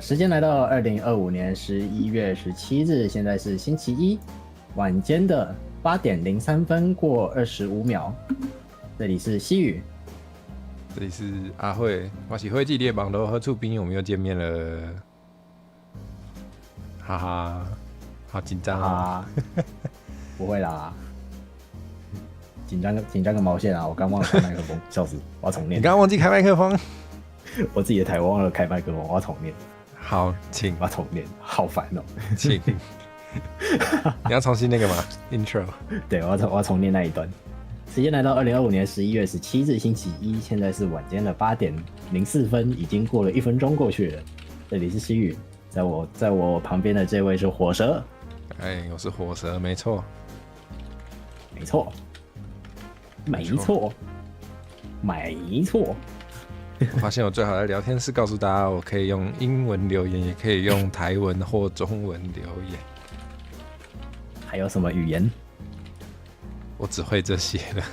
时间来到2025年11月17日，现在是星期一晚间的8点03分过25秒。这里是希羽，这里是阿慧，我是Hóe-chi的网络合厝边，我们又见面了，哈哈，好紧张啊！不会啦，紧张个毛线啊！我刚忘了开麦克风，笑死！我要重念。你刚刚忘记开麦克风？我自己的台忘了开麦克风，我要重念。好，请我要重念，好烦哦、请。你要重新那个吗 ？Intro。对，我要重念那一段。时间来到2025年11月17日星期一，现在是晚间的8点04分，已经过了1分钟过去了。这里是希羽，在我旁边的这位是火蛇。我是火蛇，没错。没错。我发现我最好的聊天是告诉大家，我可以用英文留言，也可以用台文或中文留言。还有什么语言？我只会这些了。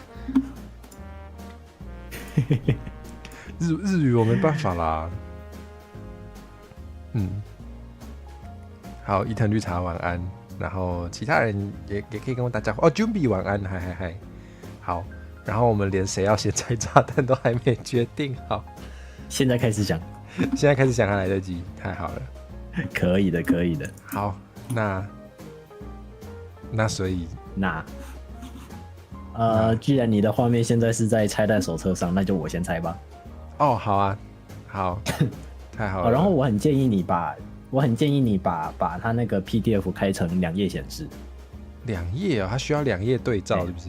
日语我没办法啦。好，伊藤绿茶晚安，然后其他人也可以跟我打招呼哦。Jumbi 晚安，嗨。好，然后我们连谁要先拆炸弹都还没决定好。现在开始讲还来得及，太好了。可以的。好，那所以既然你的画面现在是在拆弹手册上，那就我先拆吧。哦，好啊，好，太好了。然后我很建议你把它那个 PDF 开成2页显示。2页哦，它需要2页对照，是不是？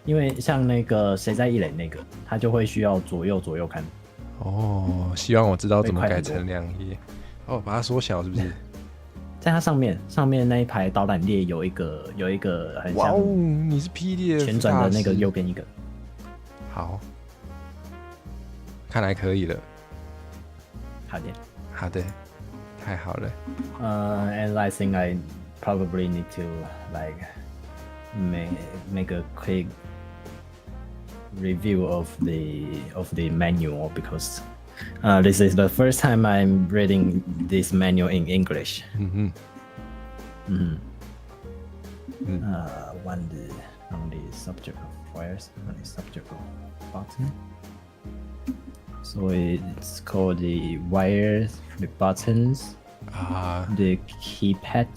因为像那个谁在一垒那个，他就会需要左右看。哦，希望我知道怎么改成2页。哦，把它缩小是不是？在它上面那一排导览列有一个很像，你是 PDF 旋转的那个右边一个。好，看来可以了。好的，太好了。And I think I probably need to like make a quick review of the manual because this is the first time I'm reading this manual in English. On the subject of wires, on the subject of button. So it's called the wires, the buttons, the keypad.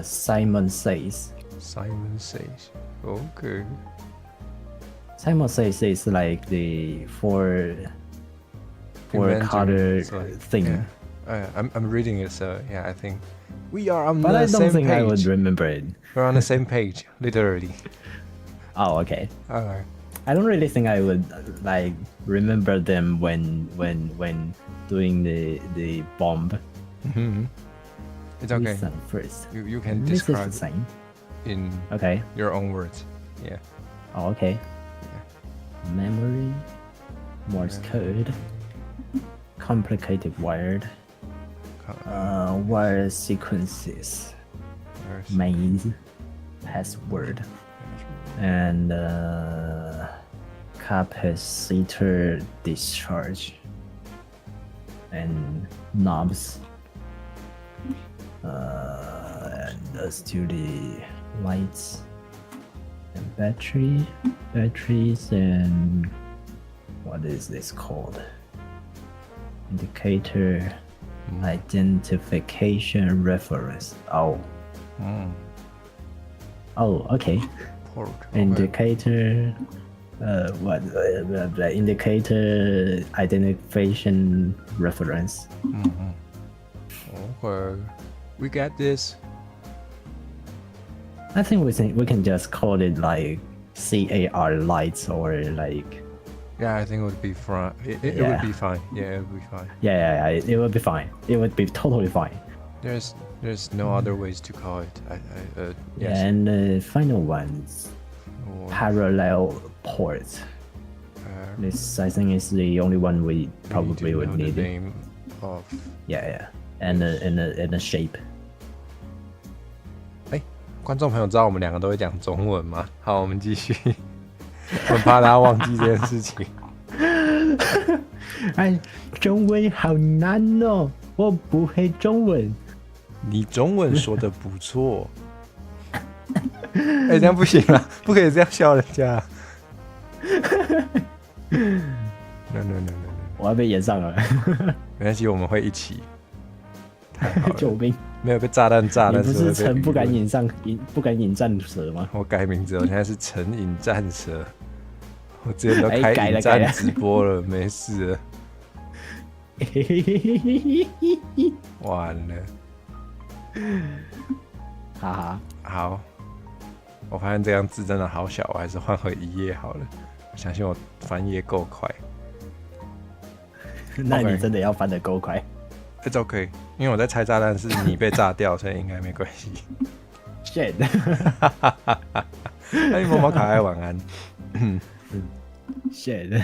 Simon says. Okay. Simon says is like the four color thing. Yeah. I'm reading it, so yeah, I think we are on but the I don't same think page. I would remember it. We're on the same page, literally. Oh, okay. Alright. I don't really think I would like remember them when doing the bomb. It's okay. Listen first. You can describe in your own words. Yeah. Oh, okay. Yeah. Memory, Morse code, complicated wired, wire sequences, maze, password, and capacitor discharge, and knobs, and let's do the lights and batteries, and what is this called? Indicator identification reference. Oh, okay. Indicator, the indicator identification reference. Okay, we got this. I think we can just call it like CAR lights or like. Yeah, I think it would be fine. It would be fine. Yeah, it would be fine. Yeah, it would be fine. It would be totally fine. There's no other ways to call it. Yes. Yeah, and the final one's parallel ports. This I think is the only one we probably would need. The name of. Yeah, and the shape. 观众朋友知道我们2个都会讲中文吗？好，我们继续。很怕他忘记这件事情。哎，中文好难哦，我不会中文。你中文说的不错。这样不行啊，不可以这样笑人家。No， 我要被延上了。没关系，我们会一起。太好了，救命！没有被炸弹炸，你不但是是不敢引战蛇吗？我改名字，我现在是成瘾战蛇。我之前都开改了引战直播了，没事了。完了，哈哈。好，我发现这样字真的好小，我还是换回一页好了。我相信我翻页够快。那你真的要翻得够快。It's okay， 因为我在拆炸弹是你被炸掉，所以应该没关系。Shit！ 那你摸摸可爱晚安。Shit！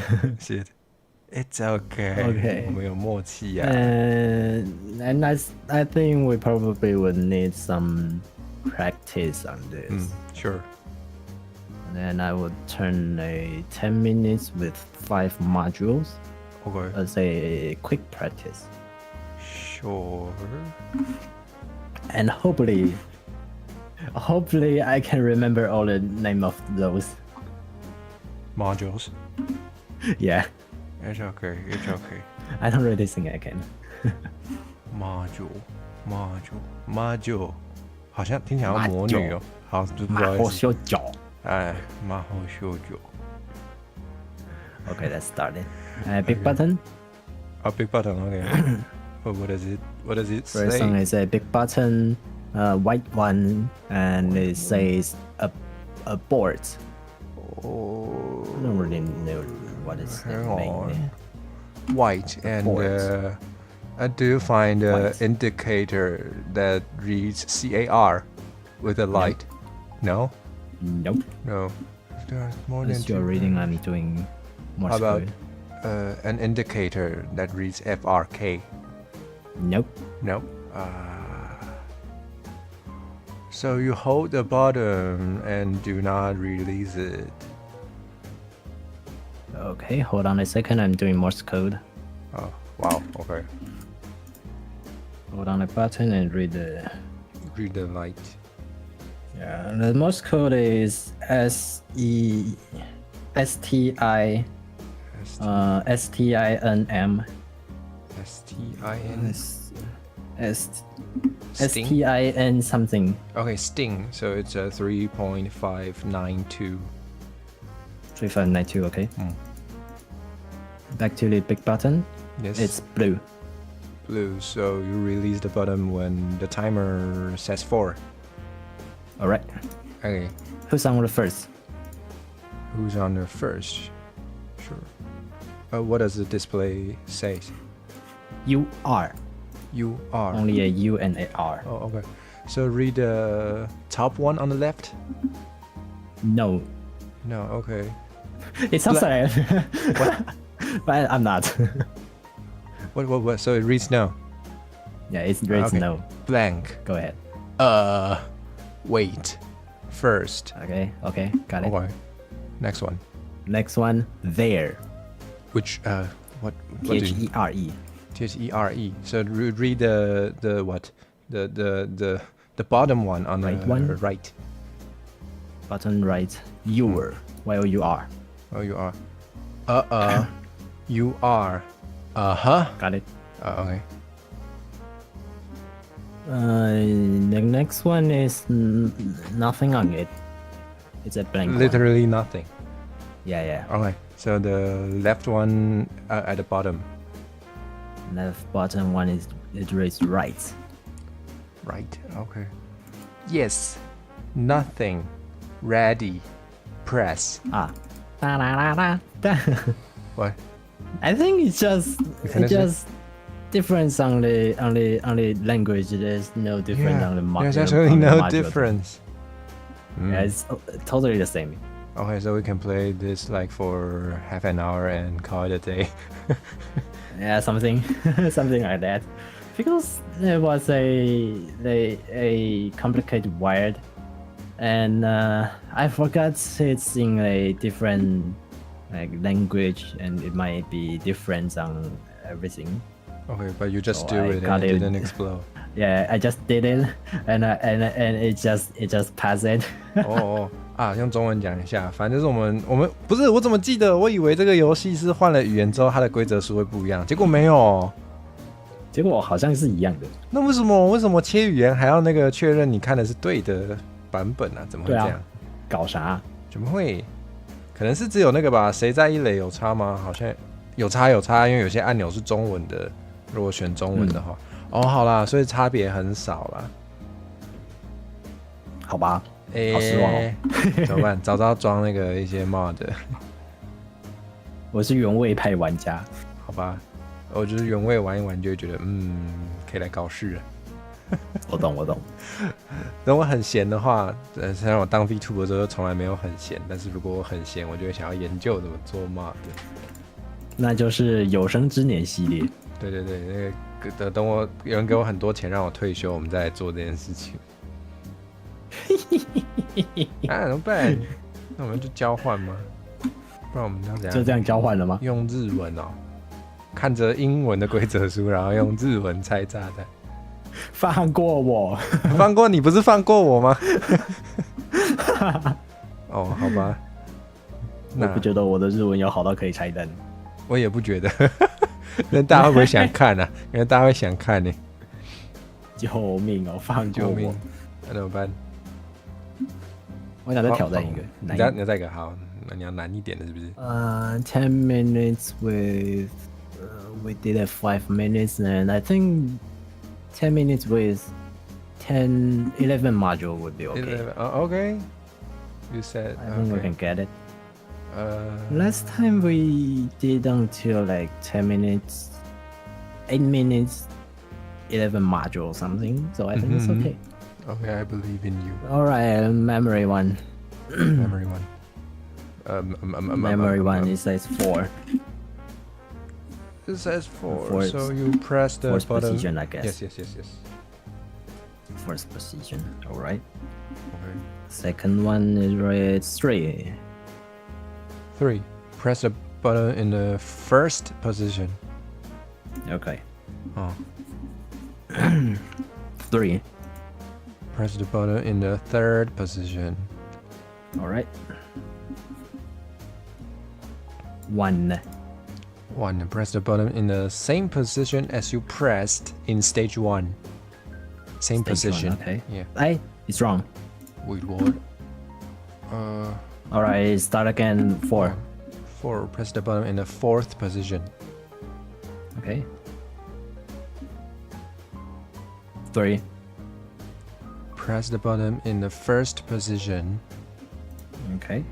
It's okay。 Okay。我们有默契呀。And I think we probably would need some practice on this. Sure. And then I would turn a 10 minutes with 5 modules Okay. as a quick practice. Sure. And hopefully I can remember all the name of those. Modules. Yeah. It's okay. It's okay. I don't really think I can. Module， 好像听起来像魔女哦。好，不好意思。修脚。哎，马后修脚。Okay, let's start it. Big button. Big button. Okay. What does it say? First one is a big button, white one, and it says a board. Oh. I don't really know what it's mean. White and do you find an indicator that reads CAR with a light? No. Nope. No. There's more than As you're reading, I'm doing more. How about an indicator that reads FRK? Nope. Nope. So you hold the bottom and do not release it. Okay, hold on a second. I'm doing Morse code. Oh, wow. Okay. Hold on a button and read the light. Yeah, the Morse code is STINM. STIN something. Okay, sting. So it's a 3.592. 3592, okay. Back to the big button. Yes. It's blue. Blue. So you release the button when the timer says 4. Alright. Okay. Who's on the first? Who's on the first? Sure. What does the display say? You are. You are. Only a U and a R. Oh, okay. So read the top one on the left. No. No. Okay. It sounds like What? but I'm not. What? So it reads no. Yeah, it reads Okay. no. Blank. Go ahead. Wait. First. Okay, got it. Okay. Next one. Next one, there. Which what do you? THERE. THERE. So read the what? The bottom one on Right the one? right. Button right. Your. YOUR. Oh, you are. You are. Got it. Okay. The next one is nothing on it. It's a blank one. Literally nothing. Yeah. Okay. So the left one at the bottom. Left bottom one is it reads right. Right. Okay. Yes. Nothing. Ready. Press. Da, da, da, da. What? I think it's just finish it? difference on the language. There's no difference on the module. There's actually no difference. Yeah, it's totally the same. Okay, so we can play this like for half an hour and call it a day. Yeah, something like that. Because there was a complicated word and I forgot it's in a different like language, and it might be different on everything. Okay, but you just So do I it got and it it. didn't explode. Yeah, I just did it, and it just passed it. 哦啊，用中文讲一下，反正就是我们不是我怎么记得，我以为这个游戏是换了语言之后它的规则书会不一样，结果没有。结果好像是一样的。那为什么切语言还要那个确认你看的是对的版本啊？怎么会这样？啊、搞啥？怎么会？可能是只有那个吧？谁在一垒有差吗？好像有差，因为有些按钮是中文的，如果选中文的话，哦，好啦，所以差别很少啦。好吧，好失望哦。怎么办？早知道装那个一些 mod。我是原味派玩家，好吧。我就是原味玩一玩，就会觉得可以来搞事了。我懂。等我很闲的话，虽然我当 Vtuber 的时候从来没有很闲，但是如果我很闲，我就会想要研究怎么做 mod。那就是有生之年系列。对，那个等我有人给我很多钱让我退休，我们再来做这件事情。啊，怎么办？那我们就交换吗？不然我们要怎样？就这样交换了吗？用日文哦。看着英文的规则书，然后用日文拆炸弹。放过我，放过你不是放过我吗？哦，好吧。我不觉得我的日文有好到可以拆弹。我也不觉得。那大家会不会想看啊？因为大家会想看呢。救命哦！放过我！救命！那怎么办？我想再挑战一个。你要再一个好，那你要难一点的，是不是？10 minutes with. We did it 5 minutes, and I think 10 minutes with 11 module would be okay. 11, okay. You said. I think we can get it. Uh, Last time we did until like 10 minutes, 8 minutes, 11 module or something. So I think it's okay. Okay, I believe in you. All right, memory one. Memory one. Memory one. It says 4. It says 4, so you press the first button. Position, I guess. Yes. First position. All right. Okay. Second one is right 3. 3. Press the button in the first position. Okay. Oh. 3. Press the button in the third position. All right. 1. 1. Press the button in the same position as you pressed in stage 1. Same position. Okay. Yeah. It's wrong. Wait, what? All right. Start again. 4. 4. Press the button in the fourth position. Okay. 3. Press the button in the first position. Okay.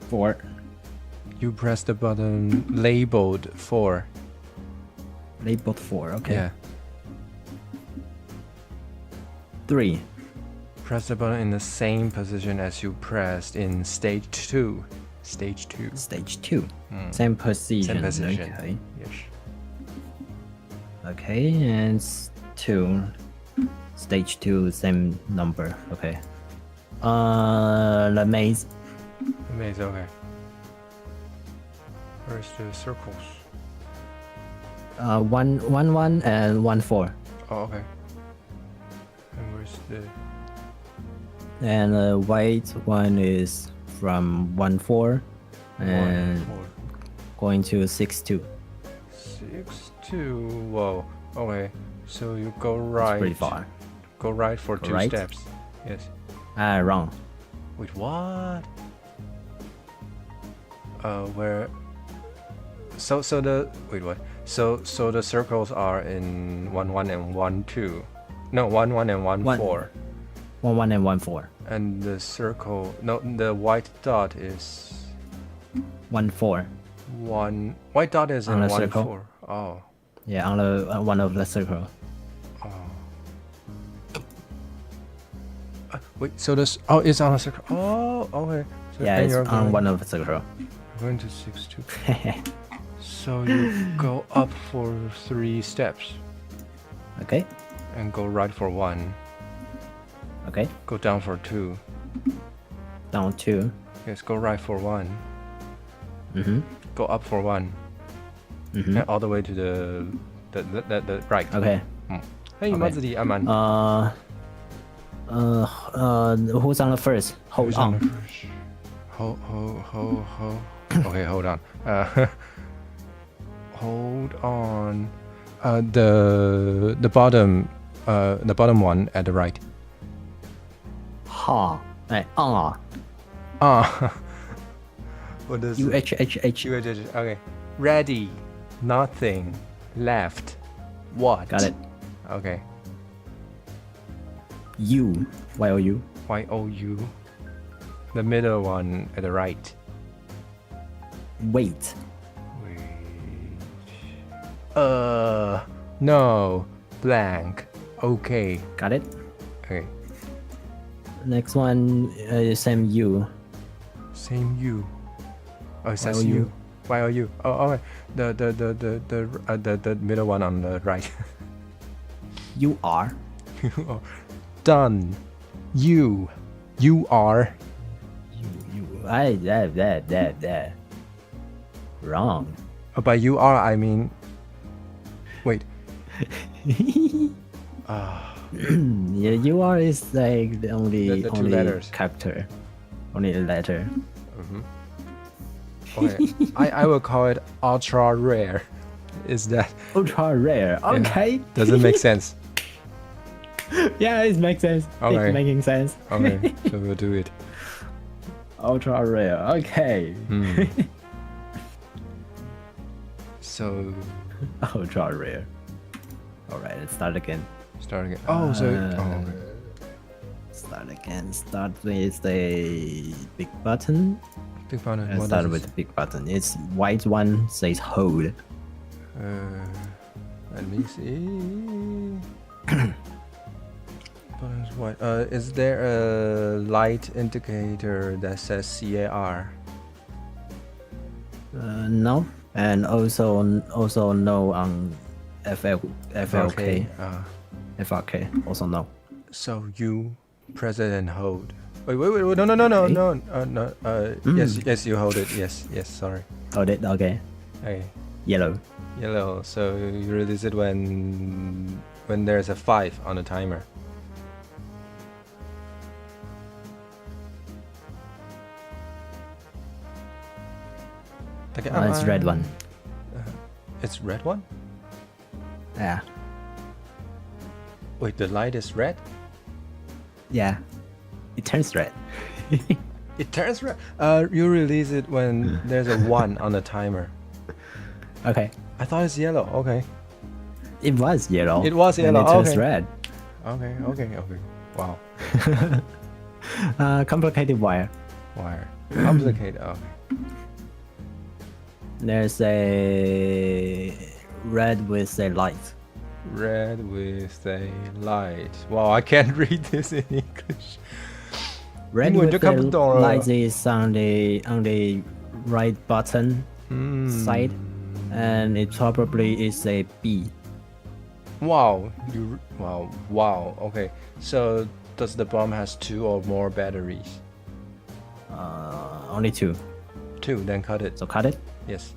4. You press the button labeled 4. Labeled 4. Okay. Yeah. 3. Press the button in the same position as you pressed in stage 2. Stage 2. Stage 2. Same position. Same position. Okay. Yes. Okay, and 2. Stage 2, same number. Okay. The maze. Maze, okay. Where's the circles? 1, 1, 1, and 1, 4. Oh, okay. And where's the... And the white one is from 1, 4 and 1, 4. going to 6, 2. 6, 2. Whoa. Okay. So you go right. It's pretty far. Go right for 2 right? steps. Yes. Wrong. Wait, what? Where? So the wait, what? So the circles are in 1, 1 and 1, 2. No, 1, 1 and 1, 4. 1, 1 and 1, 4. And the circle, no, the white dot is 1, 4. 1. White dot is in On a 1, circle? 4. Oh. Yeah, on the one of the circle. Oh. Wait, so this, oh, it's on a circle. Oh, okay. So Yeah, then it's you're on one of the circle. going to 6, 2. So you go up for 3 steps Okay. and go right for 1. Okay. Go down for 2. Down 2. Yes, go right for 1. Mm-hmm. Go up for 1. Mm-hmm. And all the way to the right. Okay. 嘿，帽子里阿曼。Who's on the first? Hold on. Hold. Okay, hold on. Hold on. The bottom one at the right. Ha. On. What does UHHH. Okay. Ready. Nothing. Left. What? Got it. Okay. U. YOU. YOU. The middle one at the right. Wait. No. Blank. Okay. Got it. Okay. Next one, same U. Same U. Oh, it says YOU. U. YOU. Oh, okay. The middle one on the right. You are. Done. You are. That. Wrong. By you are I mean. Wait. Yeah, you are is like the only The two only letters. character, only a letter. Okay. I will call it ultra rare. Is that Ultra rare. Okay. does it make sense? Yeah, it makes sense. Okay. It's making sense. Okay, so we'll do it. Ultra rare. Okay. So Ultra rare. All right, let's start again. start again. Oh, so okay. Start again. Start with the big button. Big button. Let's What start does with it the big button. It's white one says hold. Let me see. Button's white. Is there a light indicator that says CAR? No, and also no on FLK. FRK also no. So you press it and hold. Wait, no, no. Yes, you hold it. Yes, sorry. Hold it. Okay. Okay. Yellow. Yellow. So you release it when there's a 5 on the timer. It's red one. It's red one? Yeah. Wait, the light is red? Yeah. It turns red. It turns red. You release it when there's a 1 on the timer. Okay. I thought it's yellow. Okay. It was yellow. It was yellow. And it turns Okay. red. Okay. Wow. Complicated wire. Wire. Complicated. Okay. There's a red with a light. Red with a light. Wow, I can't read this in English. Red 英文就 with 看不 the 懂了。 light is on the right button side, and it probably is a B. Wow. Wow. Okay. So does the bomb has 2 or more batteries? Only 2. 2. Then cut it. So cut it. Yes.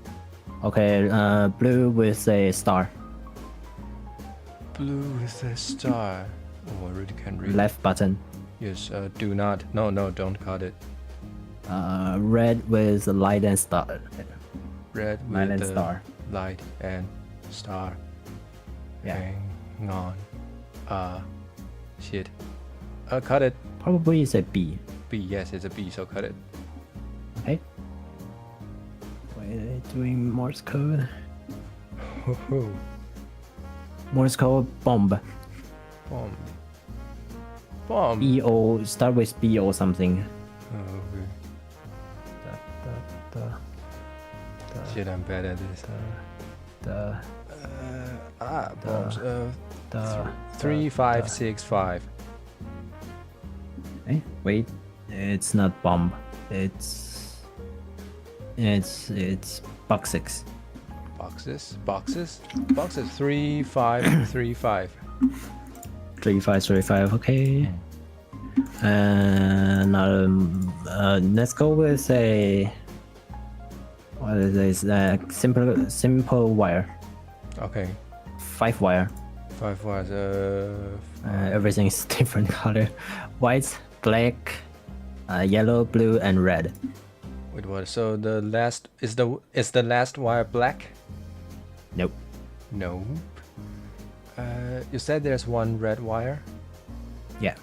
Okay. Blue with a star. Blue with a star. Oh, I really can't read. Left button. Yes. Do not. No. Don't cut it. Red with a light and star. Red with Light and the star. light and star. Yeah. Hang on. Shit. Cut it. Probably is a B. B. Yes, it's a B. So cut it. Okay. Wait, doing Morse code. Morse code bomb. Bomb. B O start with B or something. Okay. The Shit, I'm bad at this. Bombs. 3565. Hey, wait. It's not bomb. It's boxes. Boxes. 3535. 3535. Okay. Let's go with a what is this? Simple wire. Okay. 5 wire. 5 wires. Everything is different color. White, black, yellow, blue, and red. Wait, what? So the last is the last wire black? Nope. Nope. You said there's one red wire, Yeah.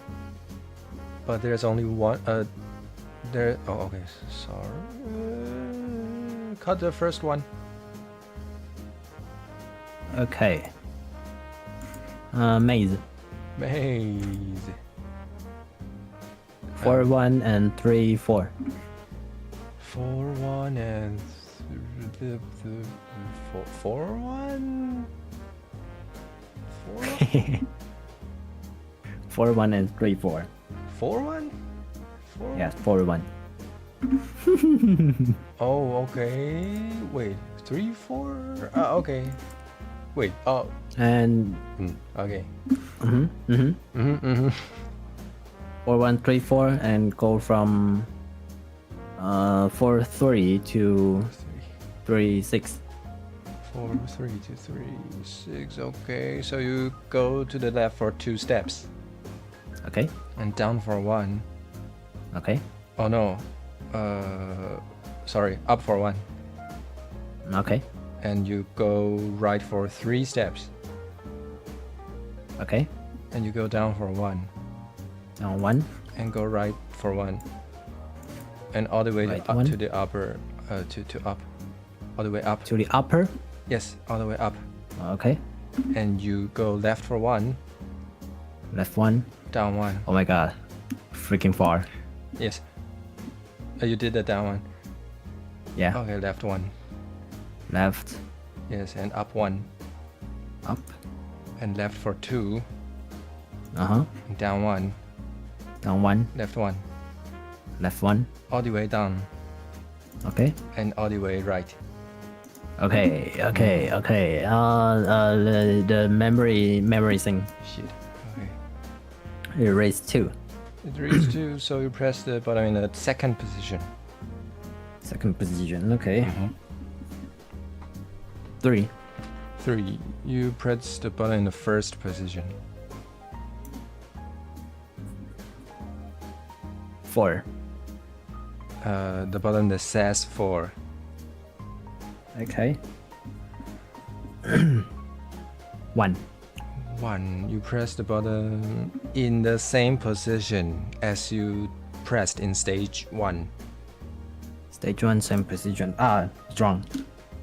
but there's only one. There. Oh, okay. Sorry. Cut the first one. Okay. Maze. Maze. 4 1 and 3 4. 4 1 and 4 1. 4 1 and 3 4. 4 1. Yeah, 4 1. Oh, okay. Wait, 3 4. Okay. Wait. Oh. And Okay. 4 1 3 4 and go from 4 3 to 3 6. 4 3 to 3 6. Okay, so you go to the left for 2 steps Okay. and down for 1. Okay. Oh no. Sorry, up for 1. Okay. And you go right for 3 steps. Okay. And you go down for 1. Down 1. And go right for 1. And all the way Right, up 1. to the upper. To up. All the way up. To the upper. Yes, all the way up. Okay. And you go left for 1. Left 1. Down 1. Oh my god. Freaking far. Yes. You did the down 1. Yeah. Okay, left 1. Left. Yes, and up 1. Up. And left for 2. Uh-huh. And down 1. Down 1. Left 1. Left 1. All the way down. Okay. And all the way right. Okay. The memory thing. Shit. Okay. Erase 2. It reads 2, so you press the button in the second position. Second position. Okay. 3. 3. You press the button in the first position. 4. The button that says 4. Okay. 1. 1. You press the button in the same position as you pressed in stage 1. Stage 1, same position. Wrong.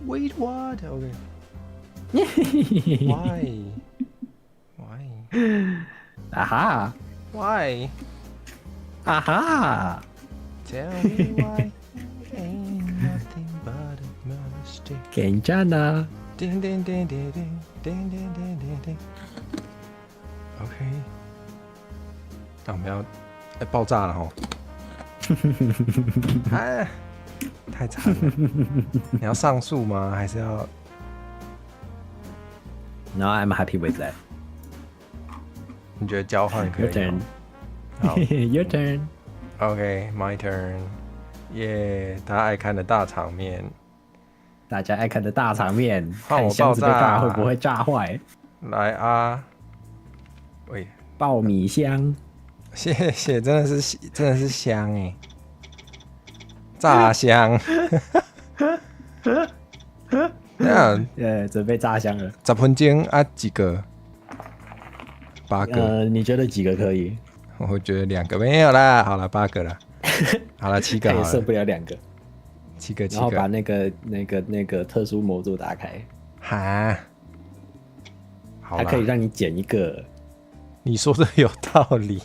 Wait, what? Okay. Why? Why? Aha. Why? Aha. Tell me why. Ain't nothing but a mistake. 괜찮아. Ding ding ding ding ding ding ding ding ding ding. OK。那我们要爆炸了吼！哎，太惨了！你要上诉吗？还是要 No, I'm happy with that. 你觉得交换可以 Your turn. 好 Your turn. OK, my turn. 耶，大家爱看的大场面。大家爱看的大场面，换我看箱子被爆炸炸会不会炸坏？来啊！喂，爆米香。谢谢，真的是香哎，炸香。那准备炸香了。10分钟啊，几个？8个。你觉得几个可以？我觉得2个没有啦，好了8个啦，好了7个好了，也剩不了2个。7个，然后把那个特殊模组打开，哈，好啦它可以让你捡一个。你说的有道理，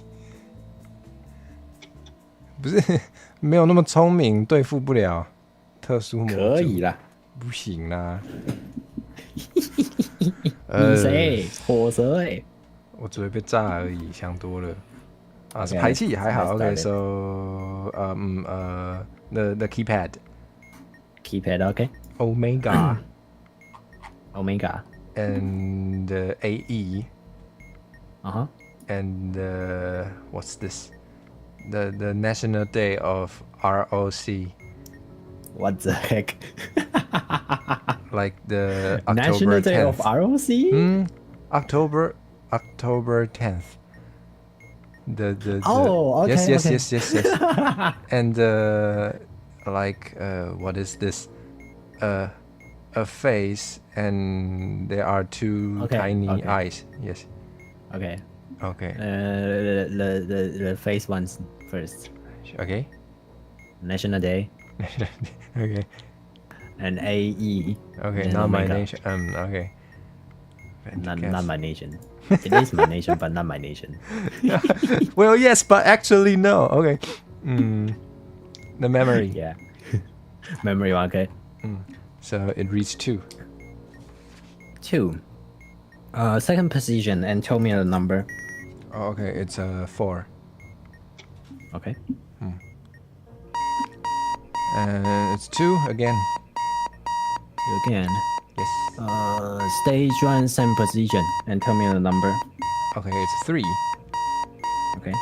不是没有那么聪明，对付不了特殊模组，可以啦，不行啦。你谁？火蛇哎！我只会被炸而已，想多了。啊， Okay, 是排气还好。 let's start OK, so the keypad. Keypad, okay. Omega. Omega. And AE. Uh-huh. And what's this? the National Day of ROC. What the heck? Like the October National 10th. Day of ROC? October 10th. The Oh, okay. Yes. And like what is this? A face and there are two tiny eyes. Yes. Okay. Okay. The face ones first. Okay. National Day Okay. and AE. Okay. and Not my Omega. nation. Okay. Not my nation. It is my nation, but not my nation. Well, yes, but actually no. Okay. The memory. Yeah. Memory one, okay. So it reads 2. 2. Second position and tell me the number. Oh, okay, it's 4. Okay. It's 2 again. Again. Yes. Stage 1, same position and tell me the number. Okay, it's 3. Okay.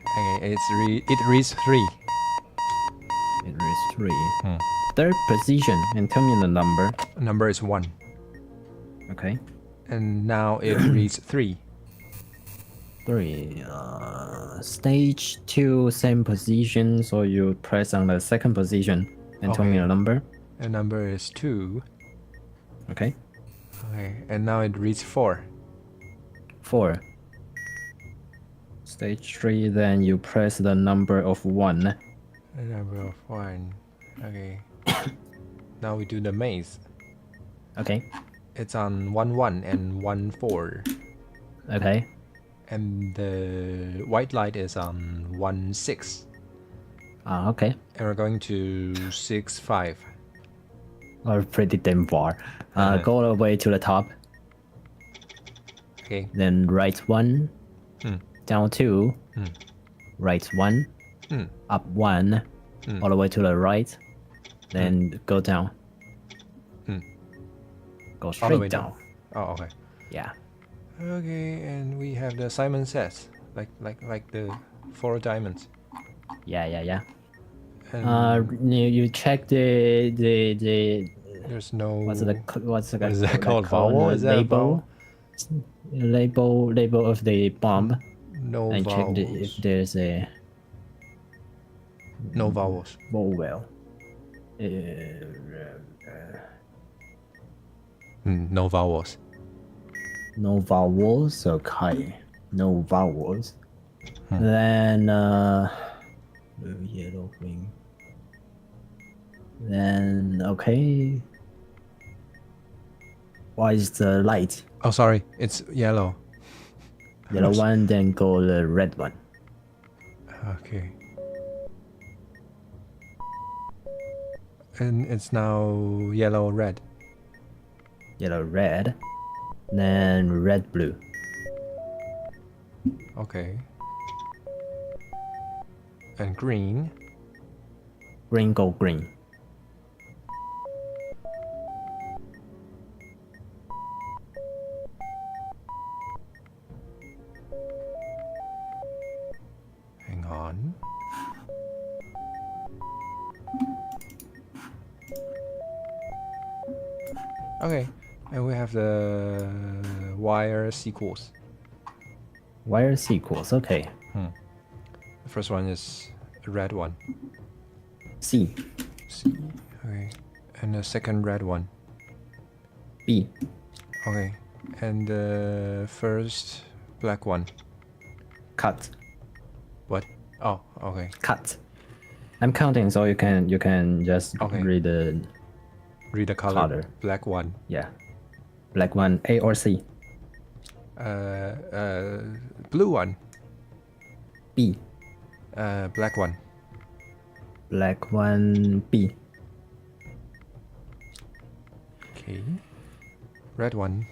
Okay, it reads 3. It is 3. Third position and tell me the number. Number is 1. Okay. And now it reads 3. 3. Stage 2, same position, so you press on the second position and tell me the number. The number is 2. Okay. Okay, and now it reads 4. 4. Stage 3, then you press the number of 1. The number of 1. Okay. Now we do the maze. Okay. It's on 1 1 and 1 4. Okay. And the white light is on 1 6. Okay. And we're going to 6 5. Or pretty damn far. Go all the way to the top. Okay. Then right 1. Down 2. Right 1. Up 1. All the way to the right. Then go down. Go All the straight way down. Oh, okay. Yeah. Okay, and we have the Simon Says, like the 4 diamonds. Yeah. And You check the there's no. what's What is that called? Vowel? Is that a vowel? label of the bomb No and check vowels. if there's a No vowels. vowel. No vowels. No vowels. Okay. No vowels. Then yellow wing. Then okay. Why is the light? Oh, sorry. It's yellow. Yellow one, then go the red one. Okay. And it's now yellow red. Yellow red. Then red blue. Okay. And green. Green go green. Hang on. Okay, and we have the wire sequels. Wire sequels. Okay. The first one is a red one. C. C. Okay, and the second red one. B. Okay, and the first black one. Cut. What? Oh, okay. Cut. I'm counting, so you can just Okay. read the Read the color. Color. Black one. yeah. Black one, A or C. Blue one. B. Black one. Black one, B. Okay. Red one.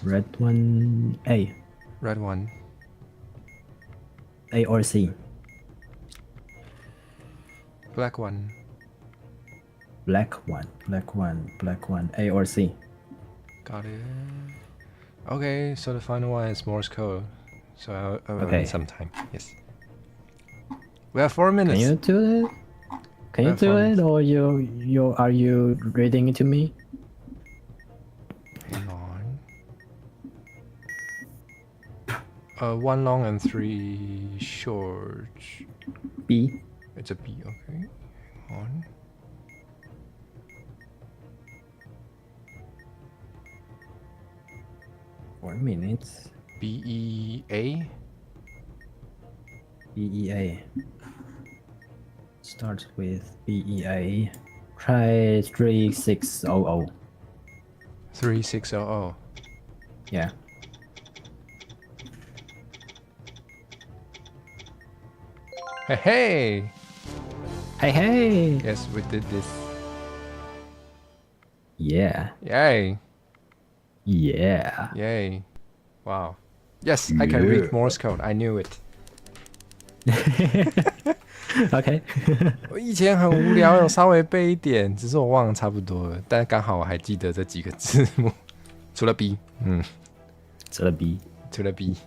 Red one, A. Red one. A or C. Black one. Black one, black one, black one, A or C. Got it. Okay, so the final one is Morse code. So I'll Okay. need some time. Yes. We have 4 minutes. Can you do it? Can you do it, or are you reading it to me? Hang on. 1 long and 3 short. B. It's a B, okay. Hang on. One minute. BEA. BEA. Start with BEA. Try 3600. 3600. Yeah. Hey! Hey! Yes, we did this. Yeah. Yay! Yeah. Yay! Wow. Yes, I can read Morse code. I knew it. OK 我以前很无聊，有稍微背一点，只是我忘了差不多了。但刚好我还记得这几个字母，除了 B， 除了 B， 除了 B，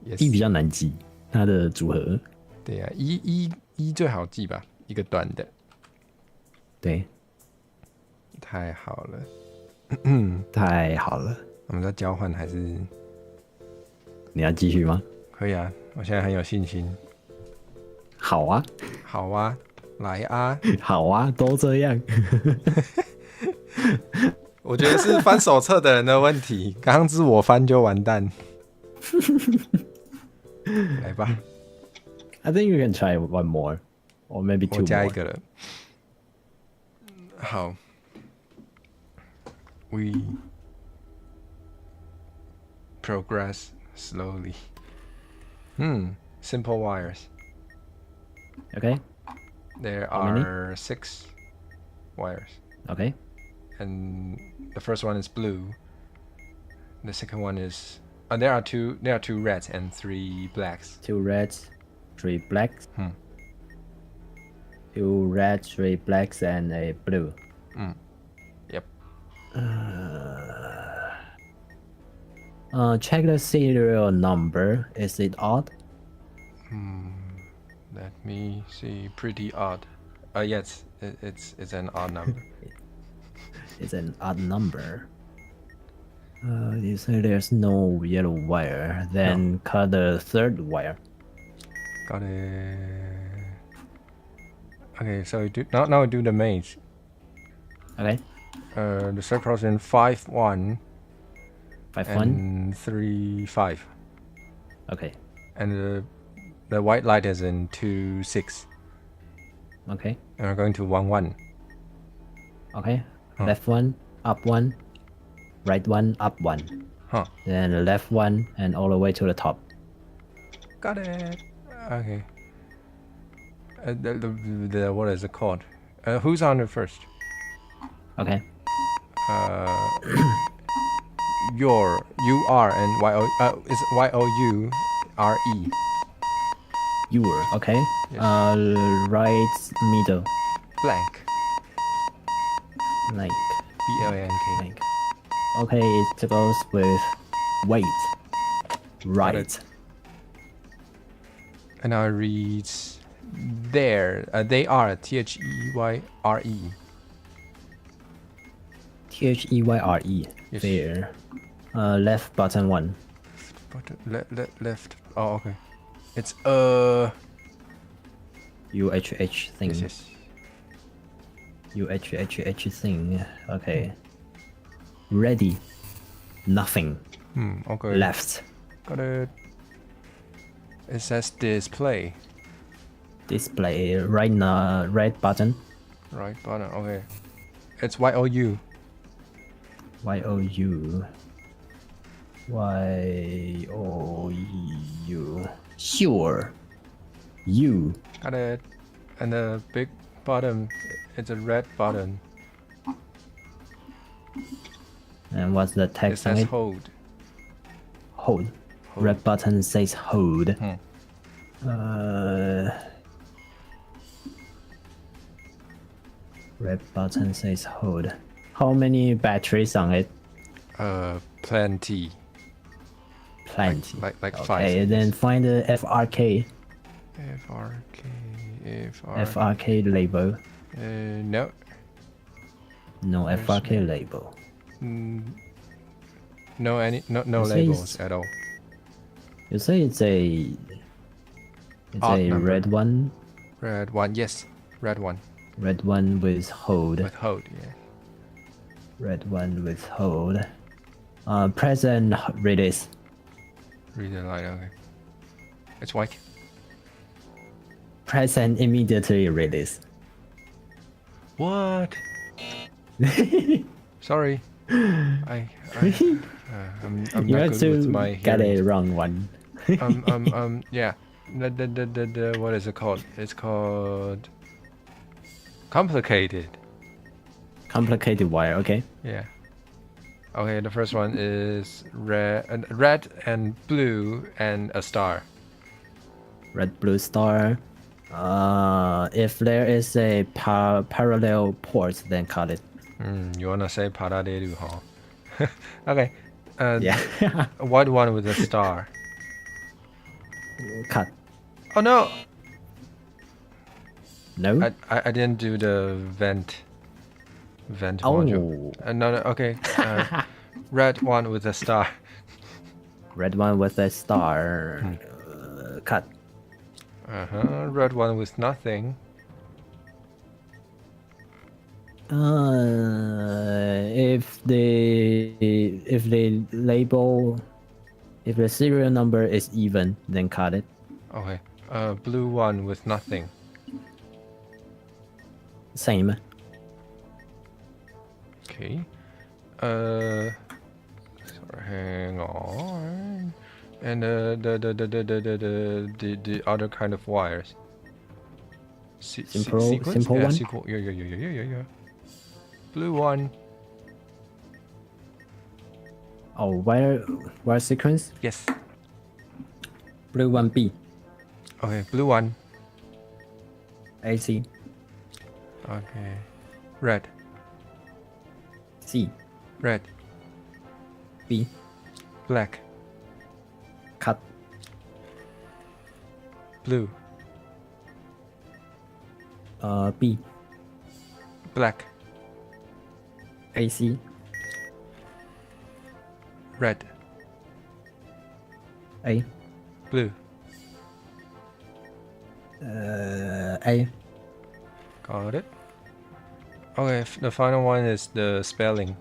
E 比较难记，它的组合。对啊，E 最好记吧，一个短的。对，太好了，太好了。我们在交换还是？你要继续吗？可以啊，我现在很有信心。好啊，好啊，来啊，好啊，都这样。我觉得是翻手册的人的问题，刚刚是我翻就完蛋。来吧。I think you can try one more, or maybe two more. 我加一个了。好 ，We progress slowly. Simple wires. Okay. There How many? are 6 wires. Okay. And the first one is blue. The second one is there are two reds and 3 blacks. 2 reds, 3 blacks. 嗯 2 reds, 3 blacks, and a blue. Yep. Check the serial number. Is it odd? Let me see. Pretty odd. Yes, it's an odd number. It's an odd number. You say there's no yellow wire. Then cut the 3rd wire. Got it. Okay, so now we do the maze. Okay. The circle's in 5-1 5-1. and 3-5, Okay. and the white light is in 2-6. Okay. And we're going to 1-1. Okay. Left 1, up 1, right 1, up 1. Huh. Then left 1 and all the way to the top. Got it. Okay. The what is it called? Who's on it first? Okay. Your U-R and Y-O is Y-O-U-R-E. Your. Okay. Yes. Right middle. Blank. Blank. B-L-A-N-K. Blank. Okay, it goes with wait. Right. And now it reads there. They are T-H-E-Y-R-E. T-H-E-Y-R-E. Yes. There. Left button 1. Left. Oh, okay. It's U-H-H thing. Yes. U-H-H-H thing. Okay. Ready. Nothing. Okay. Left. Got it. It says display. Display. Right button. Right button. Okay. It's Y-O-U. Y-O-U. Y-O-U. Sure. U. Got it. And the big button, it's a red button. And what's the It text on says it? hold. Hold. Red button says hold. Red button says hold. How many batteries on it? Plenty. Plenty. Like Okay, 5 and then find the FRK. FRK label. No. No FRK label. No labels at all. You say it's a red one. Red one, yes. Red one. Red one with hold. With hold, yeah. Red one with hold. Present release. Read the line, okay. It's white. Present immediately release. What? Sorry. I'm You not have good with to my get a hearing. wrong one. Yeah. The what is it called? It's called complicated. Complicated wire, okay. Yeah. Okay, the first one is red and blue and a star. Red, blue star. If there is a parallel port, then cut it. You wanna say parallel, huh? Okay. Yeah. A white one with a star. Cut. Oh no! No? I didn't do the vent module. No, okay. Red one with a star. Red one with a star. Cut. Red one with nothing. If the label, if the serial number is even, then cut it. Okay. Blue one with nothing. Same. Okay. Hang on. And the other kind of wires. Simple Sequence? one? Yeah. Blue one. Oh, wire sequence? Yes. Blue one B. Okay, blue one. AC. Okay. Red. C. Red. B. Black. Cut. Blue. B. Black. AC. Red. A. Blue. A. Got it. Okay, the final one is the spelling.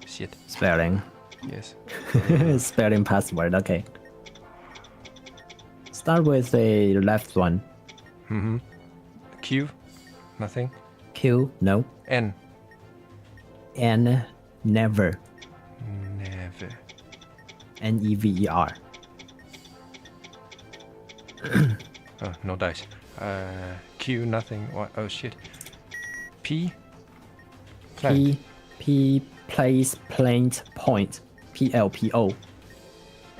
Shit. Spelling. Yes. Spelling password, okay. Start with the left one. Q. Nothing. Q, no. N. N, never. Never. Never. Oh, no dice. Q. Nothing. What? Oh shit. P. Plant. P, place, plant, point. PLPO.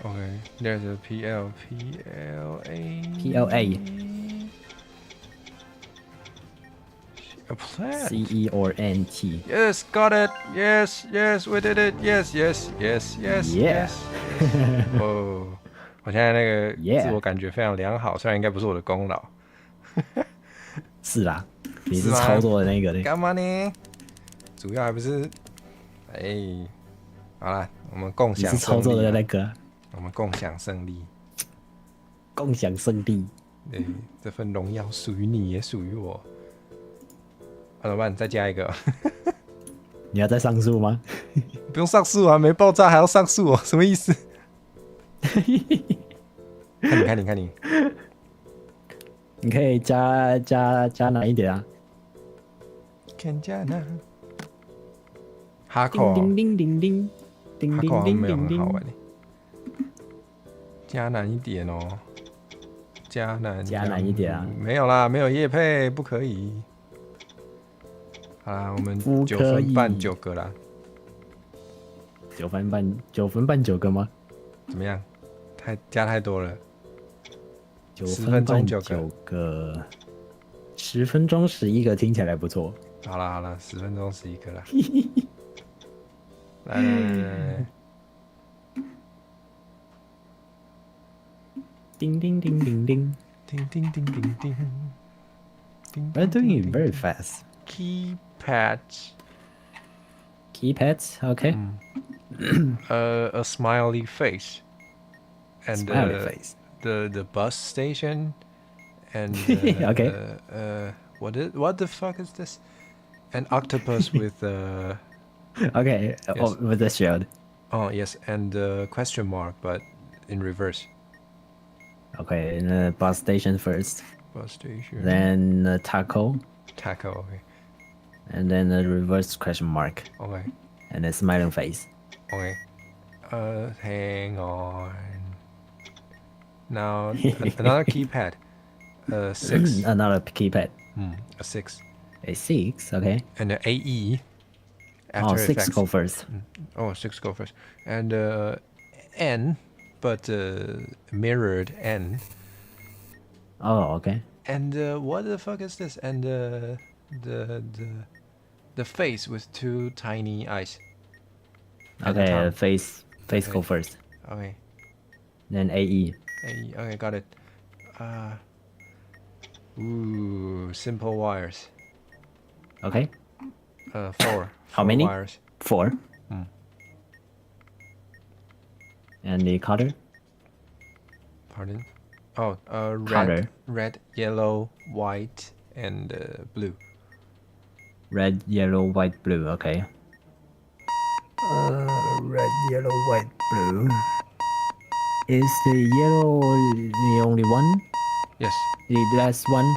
Okay, there's a PL. PLA. PLA. A plant. CE or NT. Yes, got it. Yes, we did it. Yes. Yeah. 哦，我现在那个 Yeah. 自我感觉非常良好，虽然应该不是我的功劳。是啦，你是是吗操作的那个的。干嘛呢？主要还不是，好啦，我们共你享是操作的胜利那个。我们共享胜利。共享胜利。对，这份荣耀属于你，也属于我。老板，再加一个。你要再上诉吗？不用上诉啊，没爆炸还要上诉哦，什么意思？看你，你可以加难一点啊。看加难。哈口，叮叮叮叮叮哈叮口好像没有叮叮很好玩。加难一点哦，加难一点啊。没有啦，没有业配，不可以。好啦，我们不可以9分半9个啦， 9分半9个吗怎么样？加太多了。 ？9 10分分钟半9 9个，10分钟11个，听起来不错。好啦，10分钟11个啦。来， Ding ding ding ding ding. Ding ding ding ding ding. Ding, We're ding, doing ding, it ding. very fast. Keypads. Keypads, okay. A smiley face. And Smiley face. The bus station. And Okay. what the fuck is this? An octopus with Okay, Yes. with the shield. oh yes, and question mark, but in reverse. Okay, in the bus station first. Bus station. Then a taco. Taco. Okay. And then a reverse question mark. Okay. And a smiling face. Okay. Hang on. Now another keypad. 6. Another keypad. A 6. A 6, okay. And an AE. Oh, After 6 Effects. go first. Oh, 6 go first. And N, but mirrored N. Oh, okay. And what the fuck is this? And the face with 2 tiny eyes. At the Okay, top. face Okay. go first. Okay. Then AE. AE. Okay, got it. Ooh, simple wires. Okay. 4. How many? Wires. 4. And the color? Pardon? Oh, Color. red, yellow, white, and blue. Red, yellow, white, blue. Okay. Red, yellow, white, blue. Is the yellow the only one? Yes. The last one?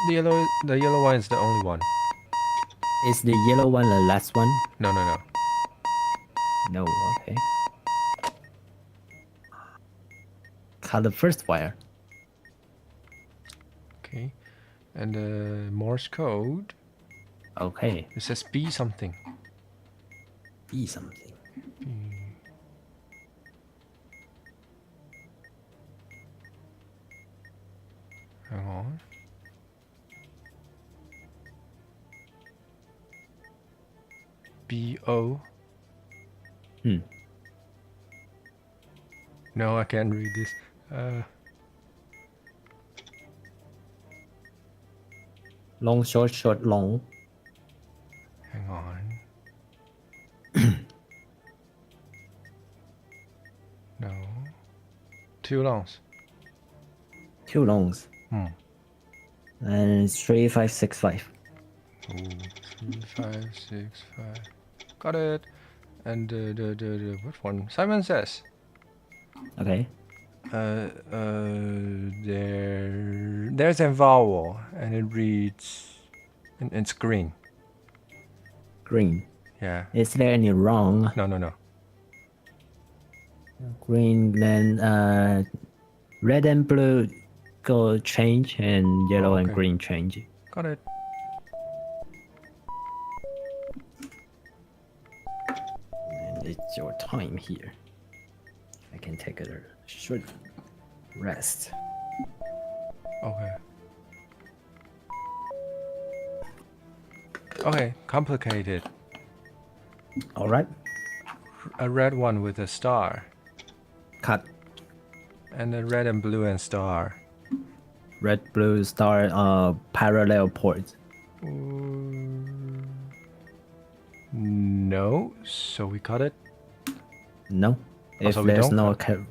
The yellow one is the only one. Is the yellow one the last one? No. No, okay. Cut the first wire. Okay. And Morse code. Okay. It says B something. B something. Hang on. B-O. No, I can't read this. Long, short, short, long. Hang on. No. 2 longs. 2 longs. And 3, 5, 6, 5. Ooh, 3, 5, 6, 5. Got it. And the which one? Simon says. Okay. There's a vowel and it reads, and it's green. Green. Yeah. Is there any wrong? No. Green, then red and blue go change, and yellow and okay. green change. Got it. And it's your time here. I can take a short rest. Okay. Okay, complicated. All right. A red one with a star. Cut. And a red and blue and star. Red, blue, star, parallel port. No, so we cut it. No. If so we there's don't no cut. cut.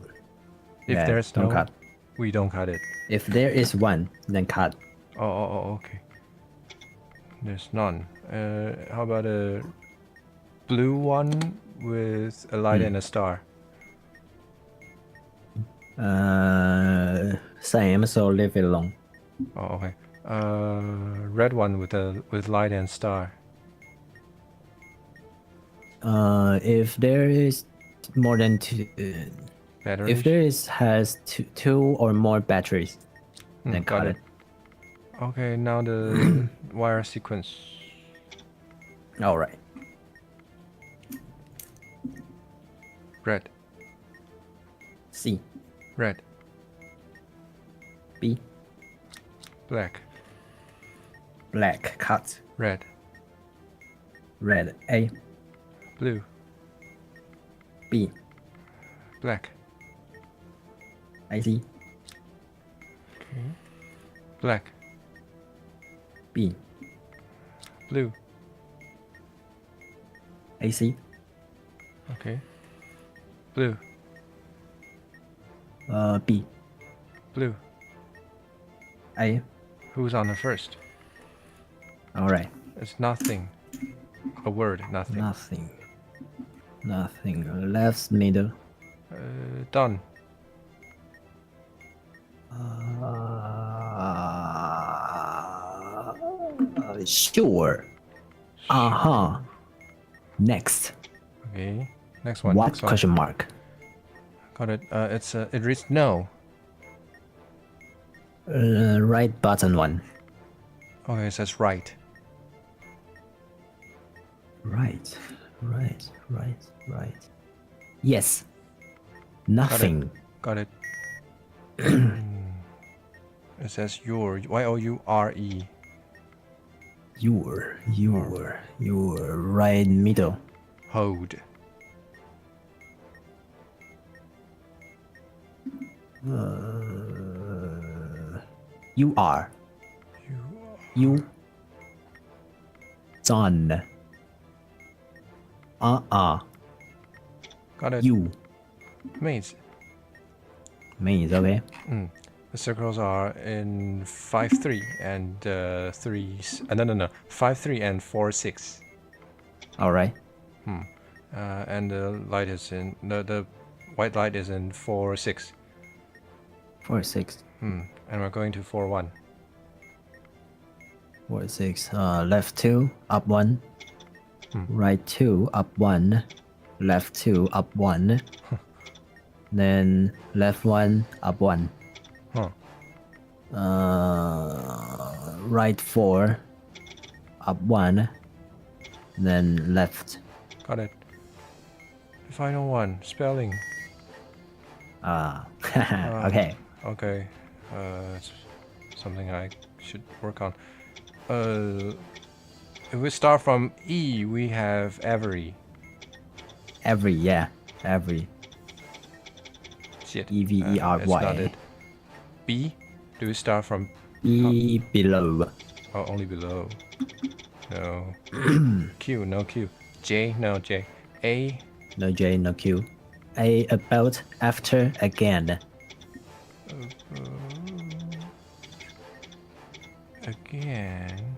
If there's don't no, cut. we don't cut it. If there is one, then cut. Oh, okay. There's none. How about a blue one with a light and a star? Same, so leave it alone. Oh, okay. Red one with light and star. If there is more than 2, Batteries? if there has two or more batteries, then got cut it. it. Okay, now the wire sequence. All right. Red, C, red, B, black, black, cut. red, Red, A, blue, B, black, I C Black, B blue, A C okay. Blue, B blue. A. Who's on the first? All right. It's nothing. A word, nothing. Nothing. Left middle. Done. Sure. Next. Okay. Next one. What Next one. question mark? Got it. It reads no. Right button one. Okay, it says right. Right. Yes. Nothing. Got it. It says your. Y-O-U-R-E. Your right middle. Hold. You are. You. Done. Got it. You. Maze. Means okay. The circles are in 5-3 and 5-3 and 4-6. All right. And the light is in the white light is in 4-6. 4-6. And we're going to 4-1. 4-6. Left 2, up 1. Right 2, up 1. Left 2, up 1. Then left 1, up 1. Right 4, up 1. Then left. Got it. The final one, spelling. Okay. Okay. It's something I should work on. If we start from E, we have every. Every, yeah. Every. Shit. Every. It's not it. B? Do we start from E below. Oh, only below. No. Q, no Q. J, no J. A. No J, no Q. A, about, after, again. Again.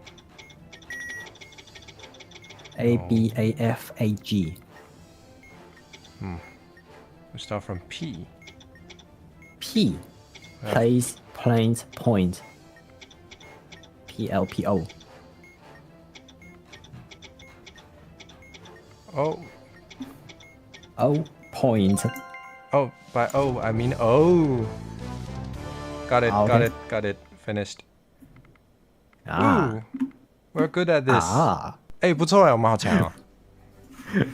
A, B, A, F, A, G. We start from P. P. Place, point, point. P, L, P, O. O. O, point. Oh, by O, I mean O. Got it, got Okay. it, got it. Finished. Ah. Ooh, we're good at this. Ah. 哎，不错哎，我们好强哦。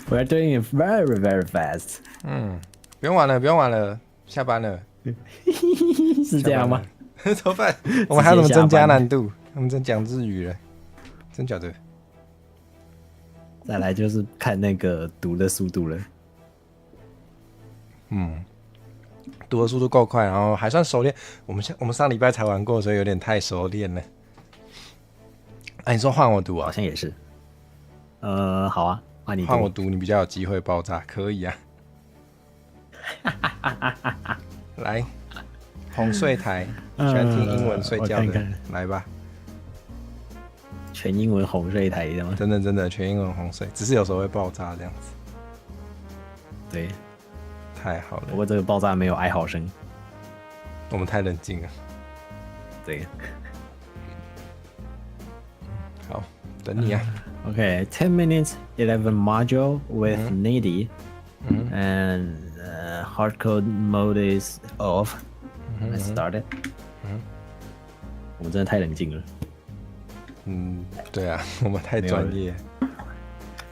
We're doing it very, very fast. 不用玩了，不用玩了，下班了。是这样吗？怎么办？我们还要怎么增加难度？我们真讲日语了，真假的？再来就是看那个读的速度了。读的速度够快，然后还算熟练。我们上礼拜才玩过，所以有点太熟练了。哎、你说换我读啊？好像也是。好啊，换你读。换我读，你比较有机会爆炸，可以啊。来，哄睡台，喜欢听英文睡觉的，我看看来吧。全英文哄睡台的吗？真的真的全英文哄睡，只是有时候会爆炸这样子。对，太好了不，过这个爆炸没有哀嚎声。我们太冷静了。对。好，等你啊。Okay, 10 minutes, 11 module with needy, and hardcode mode is off. Let's start it. 我们真的太冷静了，对啊，我们太专业。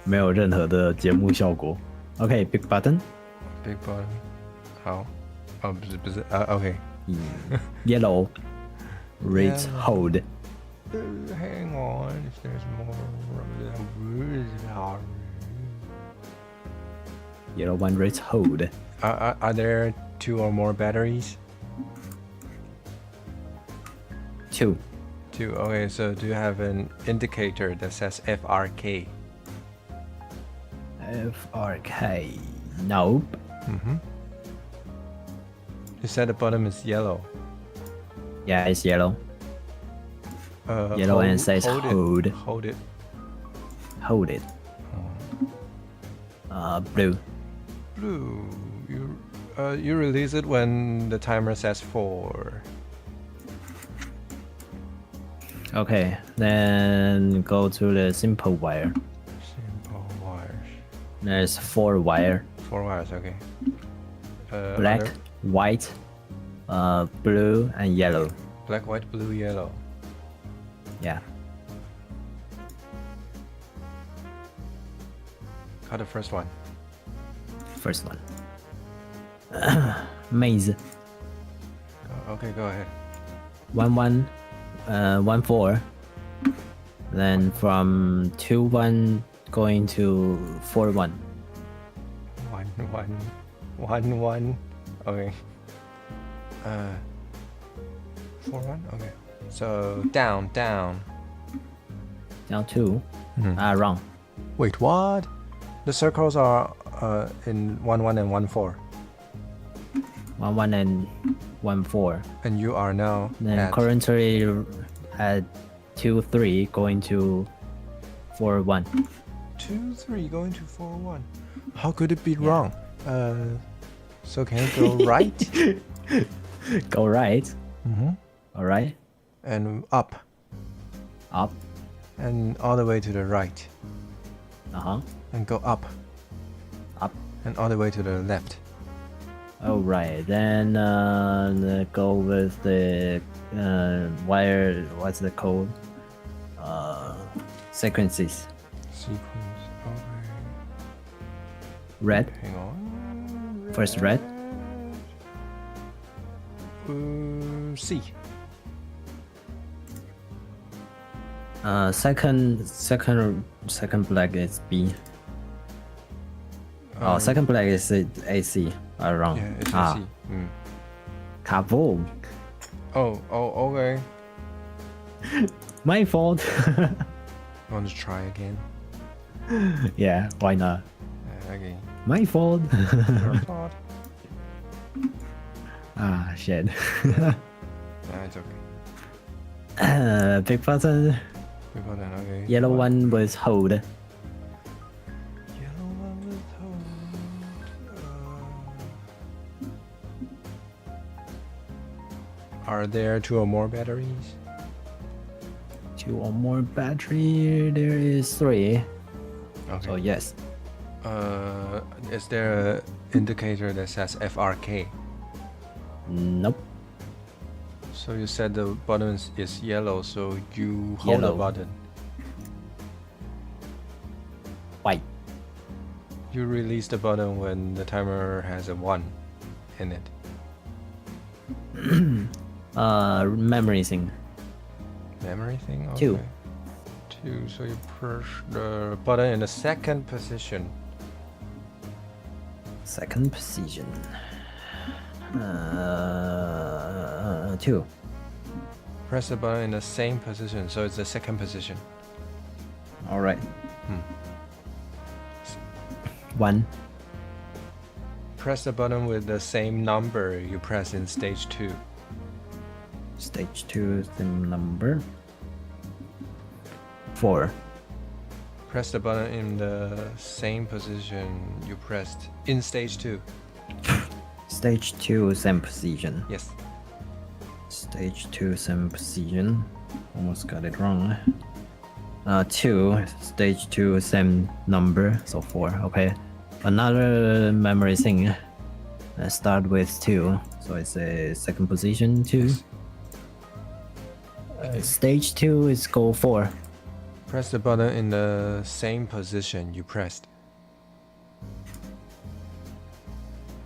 没有任何的节目效果。Okay, big button. Big button. 好，哦，不是OK. Yellow. Read hold. Hang on, if there's more. Yellow one reads hold. Are there 2 or more batteries? 2. 2. Okay, so do you have an indicator that says FRK? FRK. Nope. You said the bottom is yellow. Yeah, it's yellow. Yellow and says hold. Hold it. Hold it. Blue. Blue. You release it when the timer says 4. Okay, then go to the simple wire. Simple wires. There's 4 wire. 4 wires, okay. Black, other? white, blue, and yellow. Black, white, blue, yellow. Yeah. Cut the first one. First one. Maze. Okay, go ahead. 1 1, 1 4. Then from 2 1 going to 4 1. 1 1 1 1. Okay. 4 1. Okay. So down. Down 2. Wrong. Wait, what? The circles are in 1 1 and 1 4. 1 1 and 1 4. And you are now Then at currently at 2 3 going to 4 1. 2 3 going to 4 1. How could it be wrong? So can it go right? Go right. Mm-hmm. All right. And up. Up. And all the way to the right. And go up. Up. And all the way to the left. All right. Then go with the wire. What's the code? Sequences. Sequence. Okay. Red. Hang on. First red. C. Second black is B. Second black is AC. Wrong. Yeah, it's C. Kaboom. Oh, okay. My fault. Want to try again? Yeah, why not? Okay. My fault. Your fault. Shit. It's okay. Big button. Big button, okay. Yellow one was hold. Yellow one with hold. Are there 2 or more batteries? 2 or more battery. There is 3. Okay. So yes. Is there an indicator that says FRK? Nope. So you said the button is yellow, so you hold the Yellow. button. White. You release the button when the timer has a 1 in it. Memory thing. Memory thing? Okay. 2. 2, so you push the button in the second position. Second position. 2. Press the button in the same position, so it's the second position. All right. 1. 1. Press the button with the same number you press in stage 2. Stage 2 same number. 4. Press the button in the same position you pressed in stage 2. Stage 2 same position. Yes. Stage 2 same position. Almost got it wrong. 2. Stage 2 same number. So 4. Okay. Another memory thing. Let's start with 2. So it's a second position 2. Stage 2 is go 4. Press the button in the same position you pressed.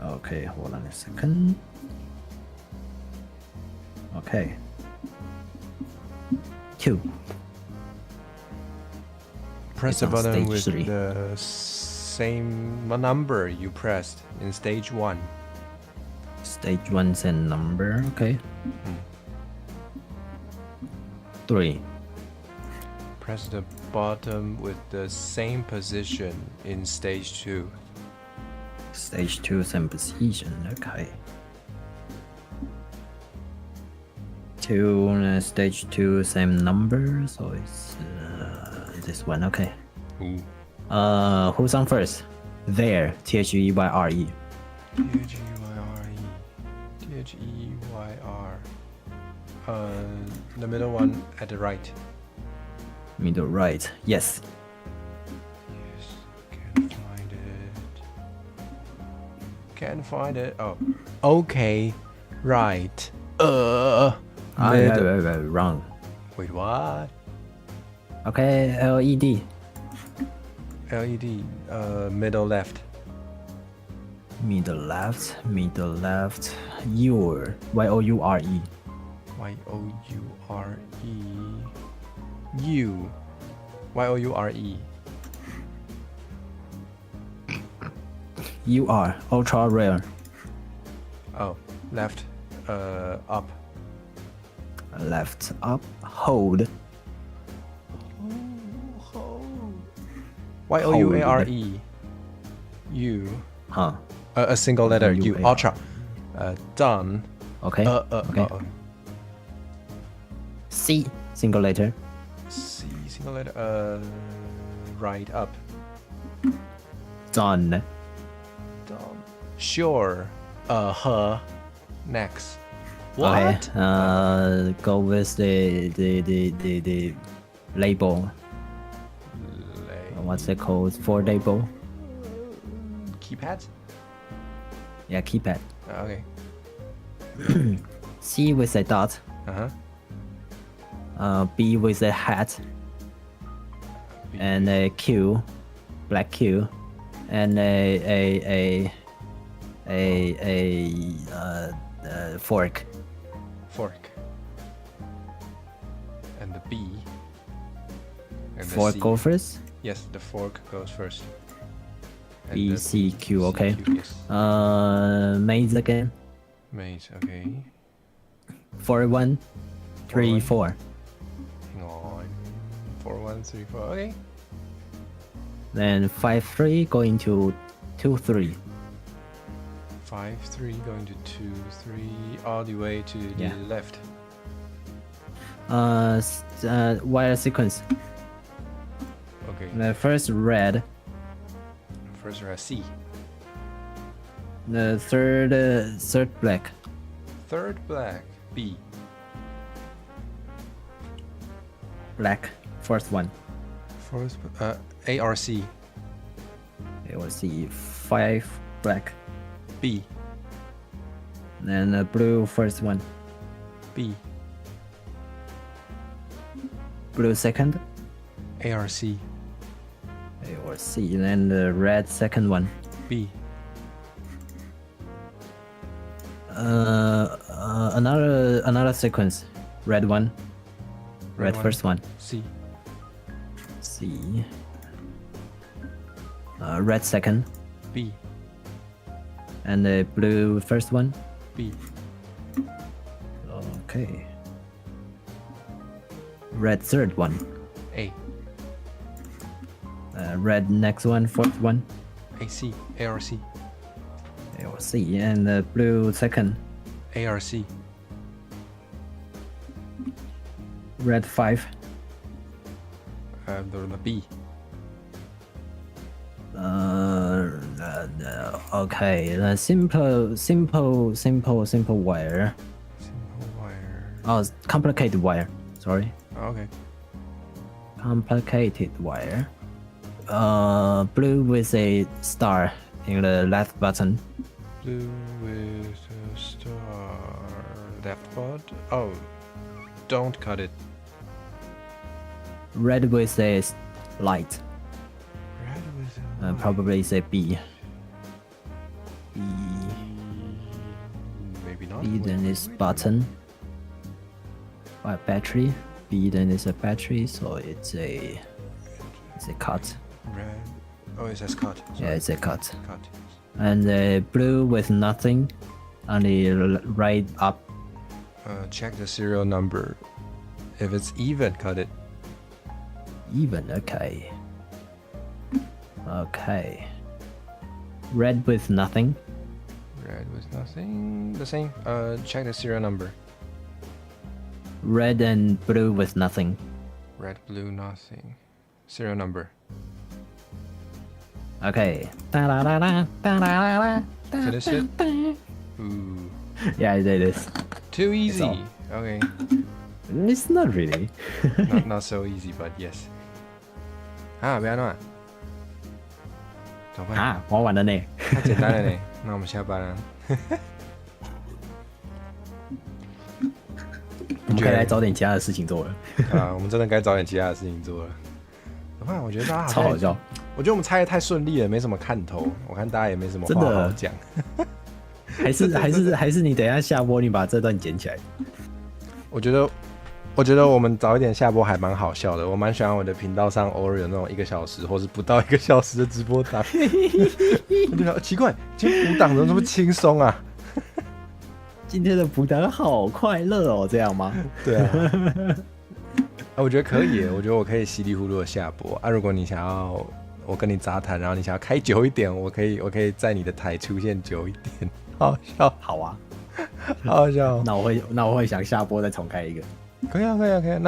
Okay, hold on a second. Okay. 2. Press It's the on button stage with 3. the same number you pressed in stage 1. Stage 1 same number. Okay. 3. Press the button with the same position in stage 2. Stage 2 same position. Okay. Stage 2 same number, so it's this one. Okay. Ooh. Who's on first? There. Theyre. Theyre. The middle one at the right. Middle right. Yes. Yes. Can't find it. Can't find it. Oh. Okay. Right. Wrong. Wait, what? Okay. LED. LED. Middle left. Middle left. Middle left. Your. Y-O-U-R-E. Y-O-U-R-E. U. Y-O-U-R-E. You are ultra rare. Oh, left. Up. Left up. Hold. Y-O-U-A-R-E. U. Huh. A single letter. U. U-A-R. Ultra. Done. Okay. Okay. C. Single letter. C. Single letter. Right up. Done. Done. Sure. Her. Next. Okay. Go with the label. What's it called? For label? Keypad? Yeah, keypad. Okay. C with a dot. B with a hat. B. And a Q, black Q, and a fork. Fork. And the B. And Fork the C. go first. Yes, the fork goes first. And B, the C, Q. Okay. C, Q, yes. Maze again. Maze, okay. 4 1 3 4. Hang on. 4 1 3 4. Okay. Then 5 3 going to 2 3. 5 3 going to 2 3 all the way to the left. Wire sequence. Okay. The first red. First C. The third black. Third black. B. Black. First one. First A or C. It was C. 5 black. B. Then the blue first one. B. Blue second. A or C. A or C. Then the red second one. B. Another sequence. Red one. Red one. first one. C. C. Red second. B. And the blue first one. B. Okay. Red third one. A. Red next one, fourth one. A C. A or C. A or C. And the blue second. A or C. Red 5. The B. Okay. The simple wire. Simple wire. Oh, complicated wire. Sorry. Okay. Complicated wire. Blue with a star in the left button. Blue with a star. Left button. Oh, don't cut it. Red with a light. Red with a Probably say B. B. Maybe not. B then is button. Battery. B then is a battery, so it's a cut. Red. Oh, it says cut. Sorry. Yeah, it's a cut. Cut. And blue with nothing on the right up. Check the serial number If it's even, cut it. Even, okay. Okay. Red with nothing. Red with nothing. The same. Check the serial number. Red and blue with nothing. Red, blue, nothing. Serial number. Okay. Finish it. Ooh. Yeah, it is. Too easy. all. Okay. It's not really. Not so easy, but yes. 啊，不要乱。怎么办？啊，玩完了呢。太简单了呢。那我们下班了。我们可以来找点其他的事情做了。啊，我们真的该找点其他的事情做了。怎么办？我觉得大家超好笑。我觉得我们猜的太顺利了，没什么看头。我看大家也没什么话好讲。还是你等一下下播，你把这段剪起来。我觉得我们早一点下播还蛮好笑的，我蛮喜欢我的频道上偶尔有那种1个小时或是不到1个小时的直播档。我觉得奇怪，今天补档怎么这么轻松啊？今天的补档好快乐哦，这样吗？对啊。我觉得可以，我觉得我可以稀里糊涂的下播啊。如果你想要我跟你杂谈，然后你想要开久一点，我可以在你的台出现久一点，好好笑。好啊，好好笑。那我会想下播再重开一个。可以啊。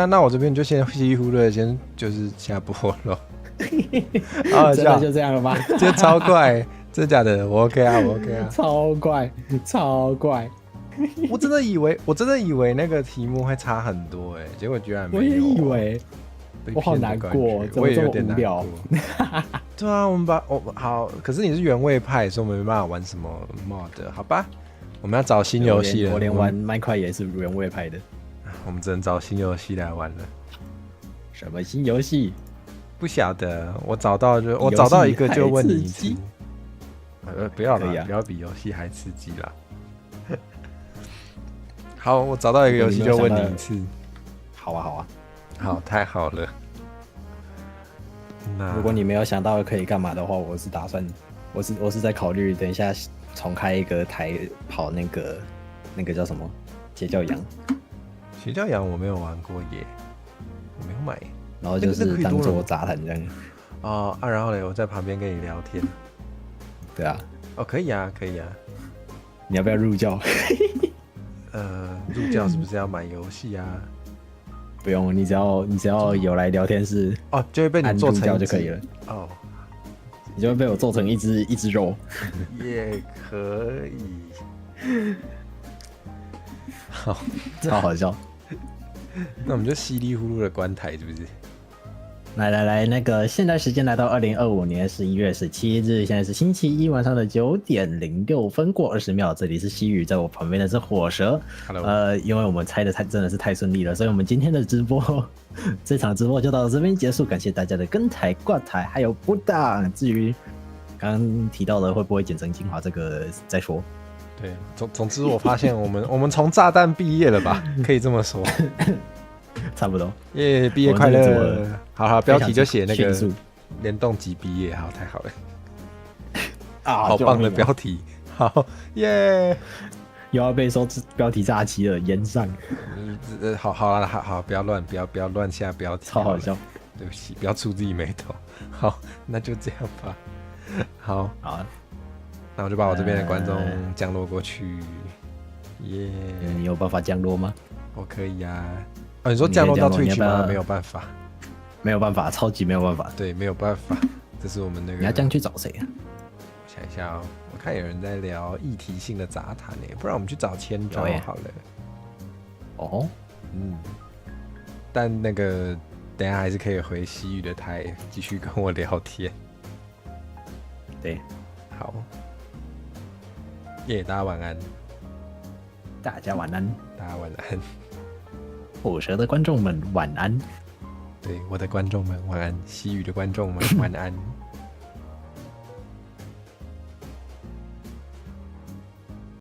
那我这边就先稀里糊涂的先就是下播了。好好笑。真的就这样了吗？这超快，真的假的？我 OK 啊。超怪。我真的以为那个题目会差很多结果居然没有。我也以为，我好难过，怎么这么无聊？对啊，我们好，可是你是原味派，所以我们没办法玩什么 mod， 好吧？我们要找新游戏了。我连玩麦块也是原味派的。我们只能找新游戏来玩了。什么新游戏？不晓得，我找到一个就问你一次。不要啦，不要比游戏还刺激啦。好，我找到一个游戏就问你一次。好啊。好，太好了。那如果你没有想到可以干嘛的话，我是打算，我是在考虑等一下重开一个台跑那个叫什么邪教羊。邪教羊我没有玩过耶，我没有买。然后就是当做杂谈这样。然后呢，我在旁边跟你聊天。对啊。可以啊。你要不要入教？入教是不是要买游戏啊？不用，你只要有来聊天室就会被你做成入教就可以了。你就会被我做成一只肉。也可以。好，超好笑。那我们就稀里糊涂的关台，是不是？来，那个现在时间来到2025年11月17日，现在是星期一晚上的9点06分过20秒。这里是希羽，在我旁边的是火蛇。Hello。因为我们猜的真的是太顺利了，所以我们今天的直播，这场直播就到这边结束。感谢大家的跟台、挂台还有补档。至于刚刚提到的会不会剪成精华，这个再说。对，总之我发现我们从炸弹毕业了吧，可以这么说。差不多。耶，毕业快乐！好，标题就写那个联动级毕业，好，太好了。好棒的标题，好耶！又要被说标题诈欺了，延上。好，不要乱下标题，超好笑。对不起，不要触自己眉头。好，那就这样吧。好，那我就把我这边的观众降落过去。耶！你有办法降落吗？我可以啊。你说降落到Twitch吗？没有办法，没有办法，超级没有办法。对，没有办法，这是我们那个。你要这样去找谁啊？我想一下我看有人在聊议题性的杂谈不然我们去找千招好了。但那个等一下还是可以回西域的台继续跟我聊天。对，好，大家晚安。大家晚安。大家晚安。火蛇的观众们晚安。对，我的观众们晚安，西域的观众们晚安。